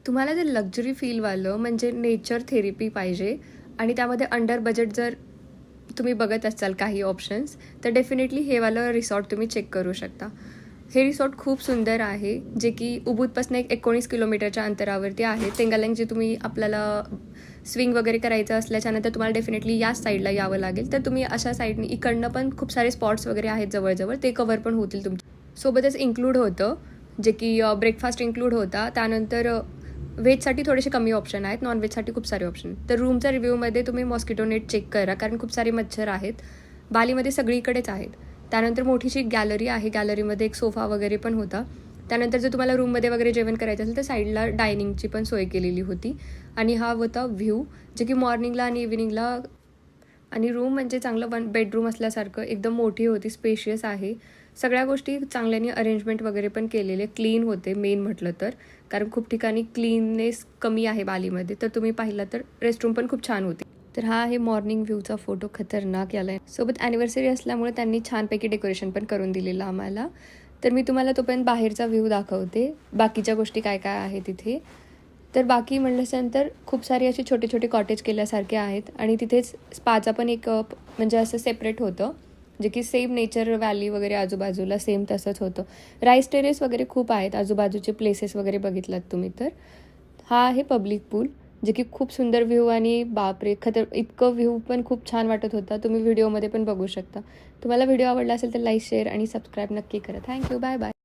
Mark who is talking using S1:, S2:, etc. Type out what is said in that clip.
S1: तुम्हाला जर लक्झरी फीलवालं म्हणजे नेचर थेरपी पाहिजे आणि त्यामध्ये अंडर बजेट जर तुम्ही बघत असाल काही ऑप्शन्स, तर डेफिनेटली हे वालं रिसॉर्ट तुम्ही चेक करू शकता. हे रिसॉर्ट खूप सुंदर आहे, जे की उबूदपासून एक 19 किलोमीटरच्या अंतरावरती आहे. तेंगालँग जे तुम्ही आपल्याला स्विंग वगैरे करायचं असल्याच्यानंतर तुम्हाला डेफिनेटली याच साईडला यावं लागेल. तर तुम्ही अशा साईडनी इकडनं पण खूप सारे स्पॉट्स वगैरे आहेत जवळजवळ, ते कवर पण होतील तुमच्या सोबतच. इन्क्लूड होतं जे की ब्रेकफास्ट इन्क्लूड होता. त्यानंतर व्हेजसाठी थोडेसे कमी ऑप्शन आहेत, नॉन व्हेजसाठी खूप सारे ऑप्शन. तर रूमच्या रिव्ह्यूमध्ये तुम्ही मॉस्किटो नेट चेक करा, कारण खूप सारे मच्छर आहेत. बालीमध्ये सगळीकडेच आहेत. त्यानंतर मोठीशी गॅलरी आहे, गॅलरीमध्ये एक सोफा वगैरे पण होता. त्यानंतर जर तुम्हाला रूममध्ये वगैरे जेवण करायचं असेल तर साईडला डायनिंगची पण सोय केलेली होती. आणि हा होता व्ह्यू, जे की मॉर्निंगला आणि इव्हिनिंगला. आणि रूम म्हणजे चांगलं 1 बेडरूम असल्यासारखं एकदम मोठी होती, स्पेशियस आहे. सगळ्या गोष्टी चांगल्याने अरेंजमेंट वगैरे पण केलेले, क्लीन होते मेन म्हटलं तर, कारण खूप ठिकाणी क्लीननेस कमी आहे बालीमध्ये. तर तुम्ही पाहिलं तर रेस्टरूम पण खूप छान होती. तर हा आहे मॉर्निंग व्ह्यूचा फोटो, खतरनाक याला आहे. सोबत ॲनिव्हर्सरी असल्यामुळे त्यांनी छानपैकी डेकोरेशन पण करून दिलेलं आम्हाला. तर मी तुम्हाला तोपर्यंत बाहेरचा व्ह्यू दाखवते, बाकीच्या गोष्टी काय काय आहे तिथे. तर बाकी म्हटल्याच्यानंतर खूप सारे असे छोटे छोटे कॉटेज केल्यासारखे आहेत. आणि तिथेच स्पाचा पण एक म्हणजे असं सेपरेट होतं, जे की सेम नेचर व्हॅली वगैरे आजूबाजूला सेम तसंच होतं. राईस टेरेस वगैरे खूप आहेत आजूबाजूचे प्लेसेस वगैरे बघितलात तुम्ही तर. हा आहे पब्लिक पूल, जे की खूप सुंदर व्ह्यू आणि बापरे इतकं व्ह्यू पण खूप छान वाटत होता. तुम्ही व्हिडिओमध्ये पण बघू शकता. तुम्हाला व्हिडिओ आवडला असेल तर लाईक, शेअर आणि सबस्क्राईब नक्की करा. थँक्यू. Bye bye.